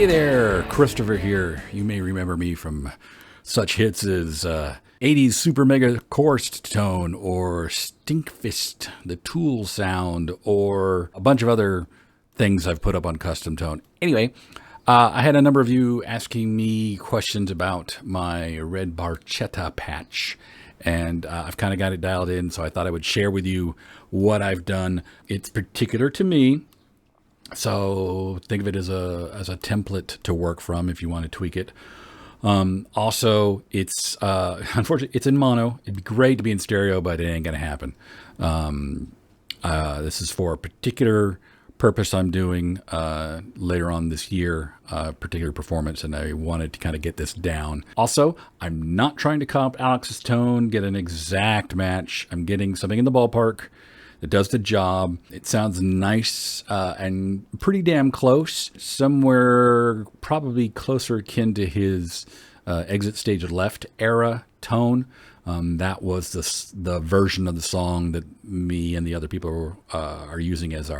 Hey there, Christopher here. You may remember me from such hits as 80s Super Mega Chorus Tone or Stinkfist, the Tool sound, or a bunch of other things I've put up on Custom Tone. Anyway, I had a number of you asking me questions about my red Barchetta patch, and I've kind of got it dialed in, so I thought I would share with you what I've done. It's particular to me, so think of it as a template to work from if you want to tweak it. Also, it's unfortunately it's in mono. It'd be great to be in stereo, but it ain't gonna happen. This is for a particular purpose I'm doing later on this year, particular performance, and I wanted to kind of get this down. Also, I'm not trying to comp Alex's tone, get an exact match. I'm getting something in the ballpark that does the job. It sounds nice and pretty damn close, somewhere probably closer akin to his Exit Stage Left era tone. That was the version of the song that me and the other people are using as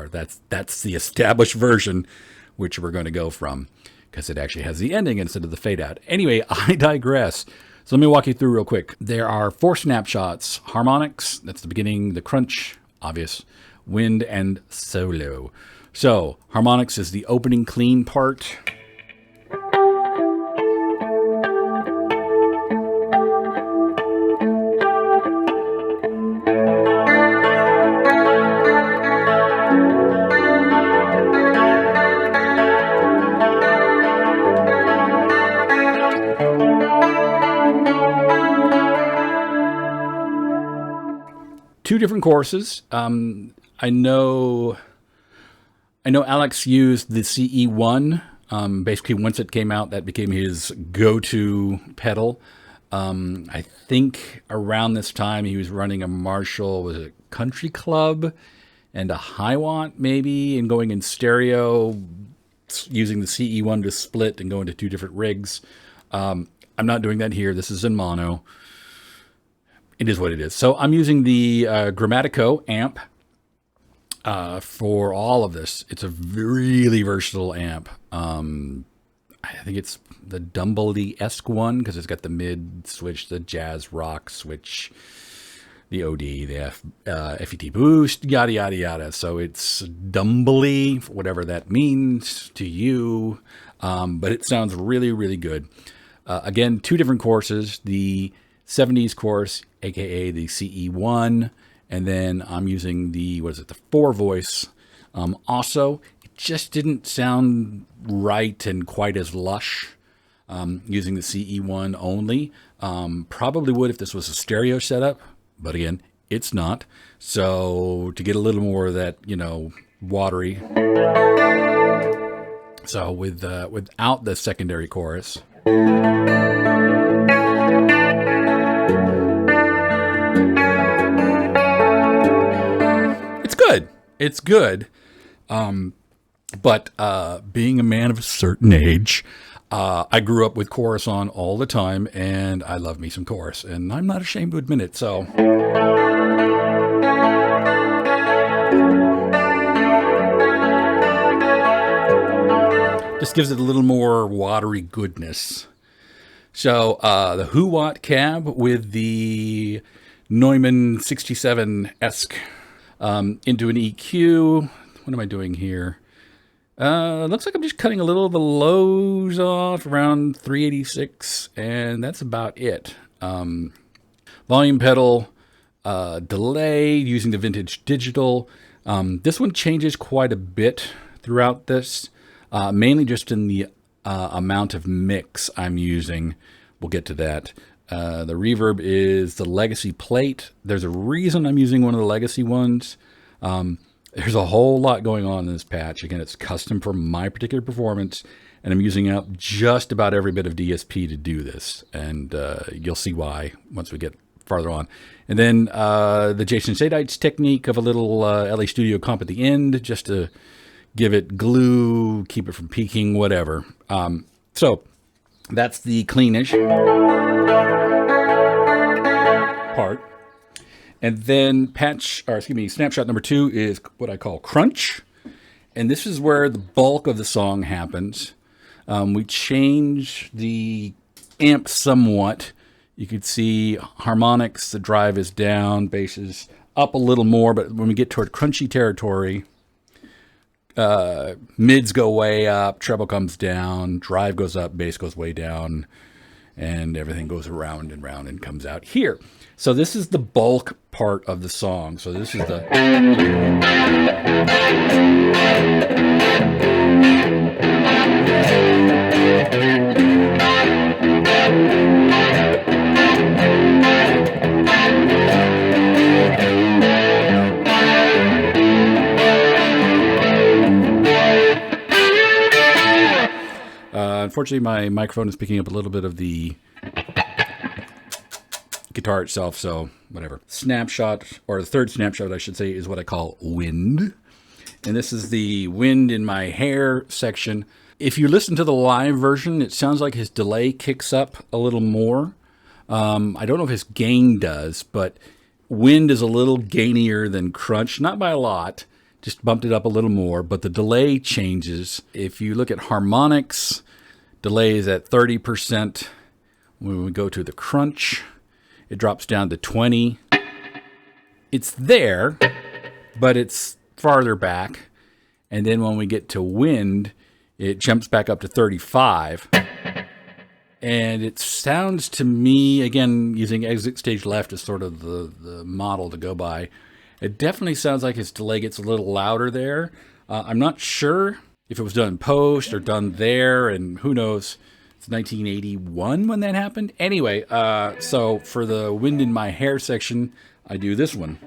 that's the established version, which we're going to go from, because it actually has the ending instead of the fade out. Anyway, I digress. So let me walk you through real quick. There are 4 snapshots: Harmonics, that's the beginning, the crunch, obvious, wind, and solo. So Harmonics is the opening clean part. Two different choruses. I know Alex used the CE1. Basically, once it came out, that became his go-to pedal. I think around this time he was running a Marshall, was it Country Club, and a Hiwatt maybe, and going in stereo, using the CE1 to split and go into 2 different rigs. I'm not doing that here. This is in mono. It is what it is. So I'm using the Grammatico amp for all of this. It's a really versatile amp. I think it's the Dumbley-esque one because it's got the mid switch, the jazz rock switch, the OD, the FET boost, yada, yada, yada. So it's Dumbley, whatever that means to you. But it sounds really, really good. Again, 2 different courses. The 70s course, aka the CE1, and then I'm using the 4-voice. Also, it just didn't sound right and quite as lush using the CE1 only. Probably would if this was a stereo setup, but again, it's not. So to get a little more of that, watery. So without the secondary chorus. It's good. But being a man of a certain age, I grew up with chorus on all the time, and I love me some chorus, and I'm not ashamed to admit it. So just gives it a little more watery goodness. So the Huwatt cab with the Neumann 67-esque into an EQ. What am I doing here? Looks like I'm just cutting a little of the lows off around 386, and that's about it. Volume pedal, delay using the vintage digital. This one changes quite a bit throughout this, mainly just in the amount of mix I'm using. We'll get to that. The reverb is the Legacy plate. There's a reason I'm using one of the Legacy ones. There's a whole lot going on in this patch. Again, it's custom for my particular performance, and I'm using up just about every bit of DSP to do this. And you'll see why once we get farther on. And then the Jason Sadites technique of a little LA Studio comp at the end, just to give it glue, keep it from peaking, whatever. So that's the cleanish part. And then snapshot number 2 is what I call crunch. And this is where the bulk of the song happens. We changed the amp somewhat. You could see harmonics, the drive is down, bass is up a little more, but when we get toward crunchy territory, mids go way up, treble comes down, drive goes up, bass goes way down, and everything goes around and round and comes out here. So this is the bulk part of the song. So this is the... Unfortunately, my microphone is picking up a little bit of the guitar itself, so whatever. Snapshot, or the third snapshot, I should say, is what I call wind. And this is the wind in my hair section. If you listen to the live version, it sounds like his delay kicks up a little more. I don't know if his gain does, but wind is a little gainier than crunch, not by a lot, just bumped it up a little more, but the delay changes. If you look at harmonics, delay is at 30%. When we go to the crunch, it drops down to 20. It's there, but it's farther back. And then when we get to wind, it jumps back up to 35. And it sounds to me, again, using exit stage left as sort of the model to go by, it definitely sounds like his delay gets a little louder there. I'm not sure if it was done in post or done there, and who knows. It's 1981 when that happened. Anyway, so for the wind in my hair section, I do this one.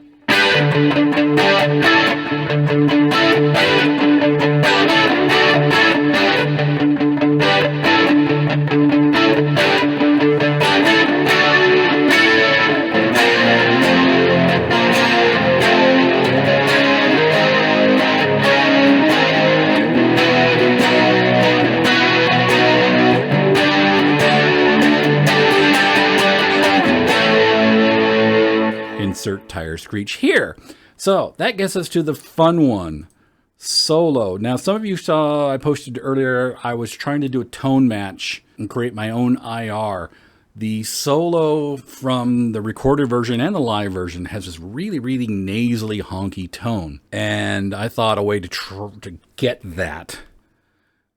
Insert tire screech here. So that gets us to the fun one, solo. Now, some of you saw I posted earlier, I was trying to do a tone match and create my own IR. The solo from the recorded version and the live version has this really, really nasally, honky tone. And I thought a way to get that,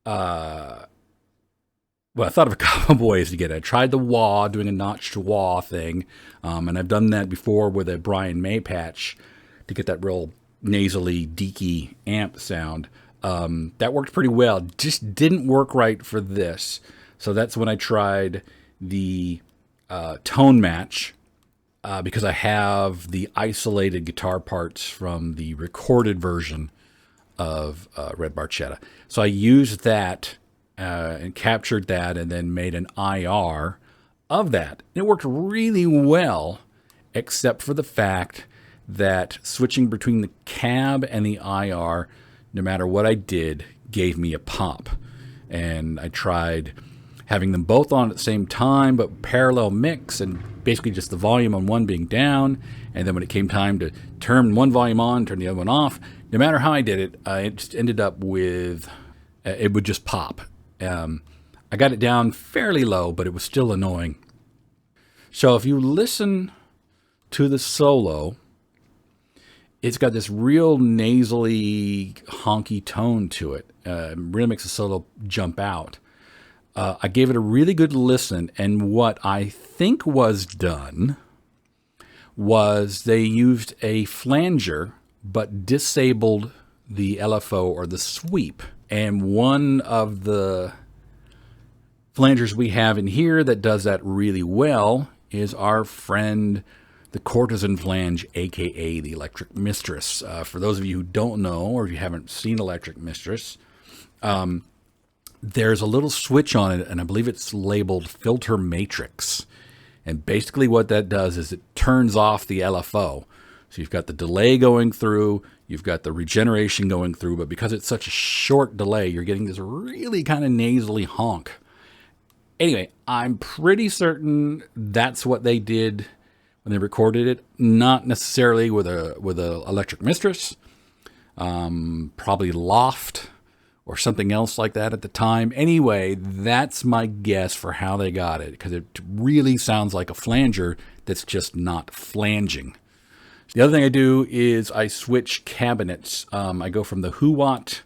well, I thought of a couple of ways to get it. I tried the wah, doing a notched wah thing, and I've done that before with a Brian May patch to get that real nasally, deaky amp sound. That worked pretty well. Just didn't work right for this. So that's when I tried the tone match, because I have the isolated guitar parts from the recorded version of Red Barchetta. So I used that and captured that and then made an IR of that. And it worked really well, except for the fact that switching between the cab and the IR, no matter what I did, gave me a pop. And I tried having them both on at the same time, but parallel mix, and basically just the volume on one being down. And then when it came time to turn one volume on, turn the other one off, no matter how I did it, it just ended up with, it would just pop. I got it down fairly low, but it was still annoying. So if you listen to the solo, it's got this real nasally, honky tone to it. Really makes the solo jump out. I gave it a really good listen, and what I think was done was they used a flanger, but disabled the LFO or the sweep. And one of the flangers we have in here that does that really well is our friend, the Courtesan Flange, aka the Electric Mistress. For those of you who don't know, or if you haven't seen Electric Mistress, there's a little switch on it, and I believe it's labeled Filter Matrix. And basically what that does is it turns off the LFO. So you've got the delay going through, you've got the regeneration going through, but because it's such a short delay, you're getting this really kind of nasally honk. Anyway, I'm pretty certain that's what they did when they recorded it. Not necessarily with a Electric Mistress. Probably Loft or something else like that at the time. Anyway, that's my guess for how they got it, because it really sounds like a flanger that's just not flanging. The other thing I do is I switch cabinets. I go from the Huwatt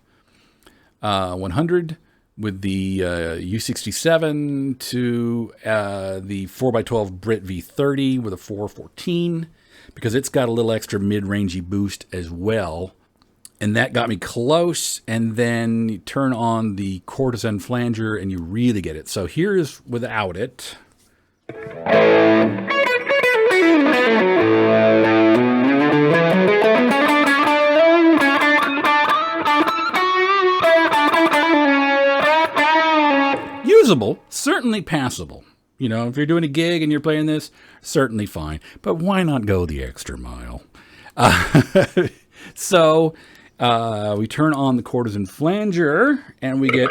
100 with the U67 to the 4x12 Brit V30 with a 414, because it's got a little extra mid-rangey boost as well. And that got me close. And then you turn on the Courtesan flanger and you really get it. So here's without it. Usable, certainly passable. You know, if you're doing a gig and you're playing this, certainly fine. But why not go the extra mile? So we turn on the Courtesan flanger and we get...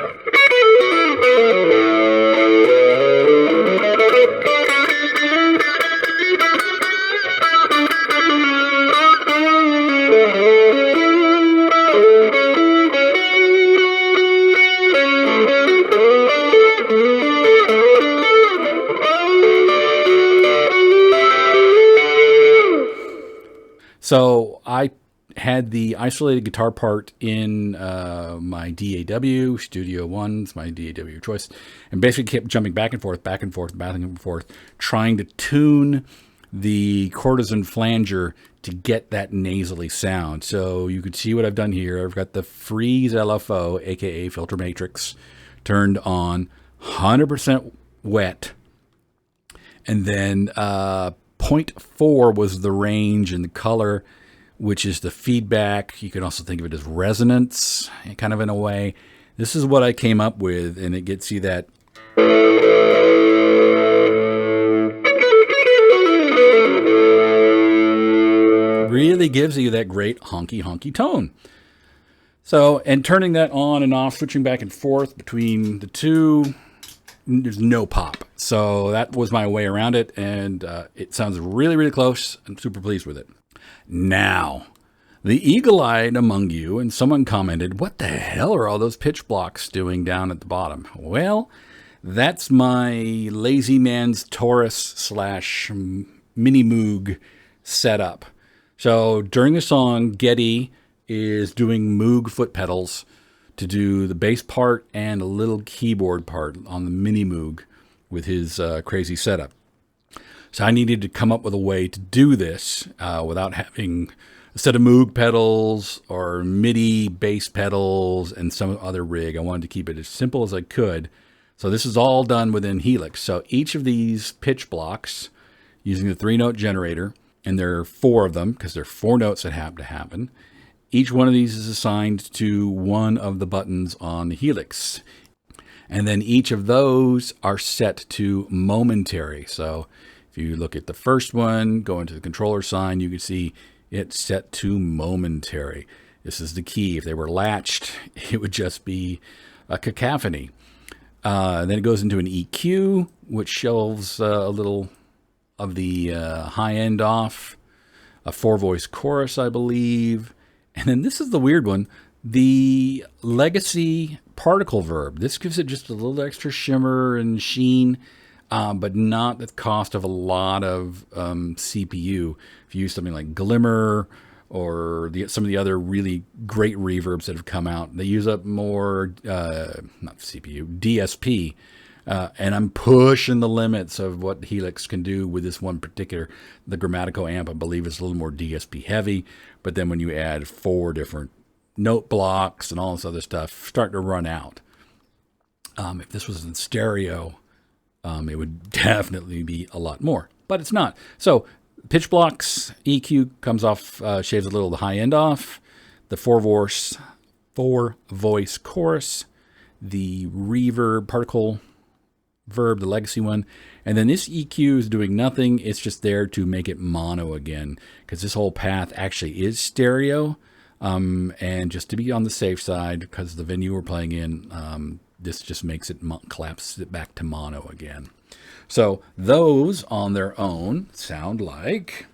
So I had the isolated guitar part in my DAW, Studio One's my DAW choice, and basically kept jumping back and forth, trying to tune the Courtesan flanger to get that nasally sound. So you can see what I've done here. I've got the Freeze LFO, aka Filter Matrix, turned on, 100% wet, and then 0.4 was the range, and the color, which is the feedback. You can also think of it as resonance, kind of in a way. This is what I came up with, and it gets you that. Really gives you that great honky tone. So, and turning that on and off, switching back and forth between the two, there's no pop. So that was my way around it, and it sounds really close. I'm super pleased with it. Now, the eagle-eyed among you, and someone commented, what the hell are all those pitch blocks doing down at the bottom? Well, that's my Lazy Man's Taurus / Mini Moog setup. So during the song, Geddy is doing Moog foot pedals to do the bass part and a little keyboard part on the Mini Moog with his crazy setup. So I needed to come up with a way to do this without having a set of Moog pedals or MIDI bass pedals and some other rig. I wanted to keep it as simple as I could. So this is all done within Helix. So each of these pitch blocks, using the 3-note generator, and there are 4 of them because there are 4 notes that have to happen. Each one of these is assigned to one of the buttons on the Helix. And then each of those are set to momentary. So if you look at the first one, go into the controller sign, you can see it's set to momentary. This is the key. If they were latched, it would just be a cacophony. Then it goes into an EQ, which shelves a little of the high end off, a 4-voice chorus, I believe. And then this is the weird one, the legacy particle verb. This gives it just a little extra shimmer and sheen, but not at the cost of a lot of CPU. If you use something like Glimmer or some of the other really great reverbs that have come out, they use up more, not CPU, DSP. And I'm pushing the limits of what Helix can do with this one particular, the Grammatico amp, I believe is a little more DSP heavy. But then when you add 4 different note blocks and all this other stuff, starting to run out. If this was in stereo, it would definitely be a lot more, but it's not. So pitch blocks, EQ comes off, shaves a little of the high end off, the 4-voice chorus, the reverb particle verb, the legacy one, and then this EQ is doing nothing. It's just there to make it mono again, because this whole path actually is stereo, and just to be on the safe side, because the venue we're playing in, this just makes it collapse it back to mono again. So those on their own sound like...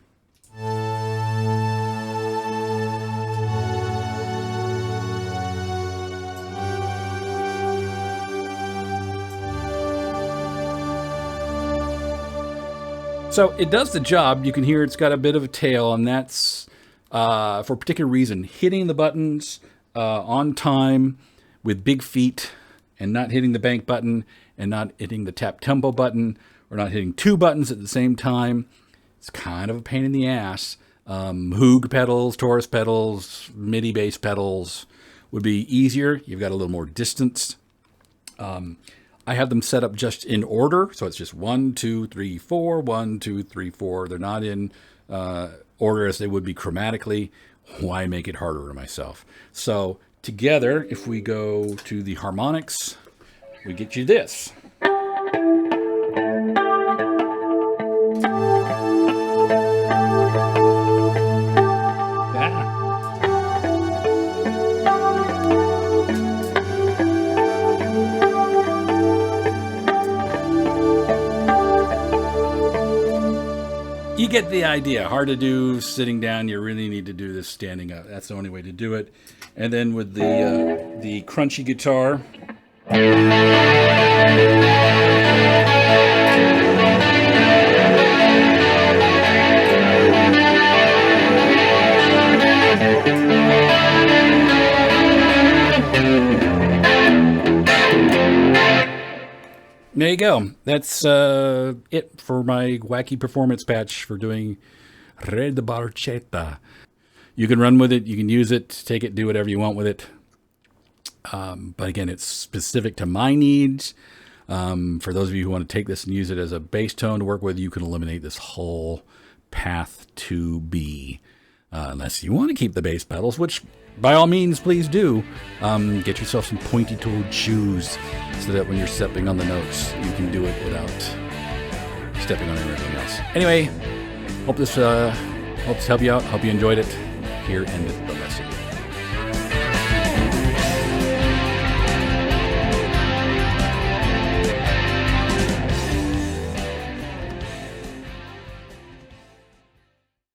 So it does the job. You can hear it's got a bit of a tail, and that's for a particular reason. Hitting the buttons on time with big feet, and not hitting the bank button, and not hitting the tap tempo button, or not hitting two buttons at the same time. It's kind of a pain in the ass. Hoog pedals, Taurus pedals, MIDI bass pedals would be easier. You've got a little more distance. I have them set up just in order. So it's just 1, 2, 3, 4, 1, 2, 3, 4. They're not in order as they would be chromatically. Why make it harder on myself? So together, if we go to the Harmonics, we get you this. You get the idea. Hard to do sitting down. You really need to do this standing up. That's the only way to do it. And then with the crunchy guitar. There you go. That's it for my wacky performance patch for doing Re de Barchetta. You can run with it. You can use it, take it, do whatever you want with it. But again, it's specific to my needs. For those of you who want to take this and use it as a bass tone to work with, you can eliminate this whole path to B. Unless you want to keep the bass pedals, which by all means, please do. Get yourself some pointy-toed shoes so that when you're stepping on the notes, you can do it without stepping on everything else. Anyway, hope this helps help you out. Hope you enjoyed it. Here ended the lesson.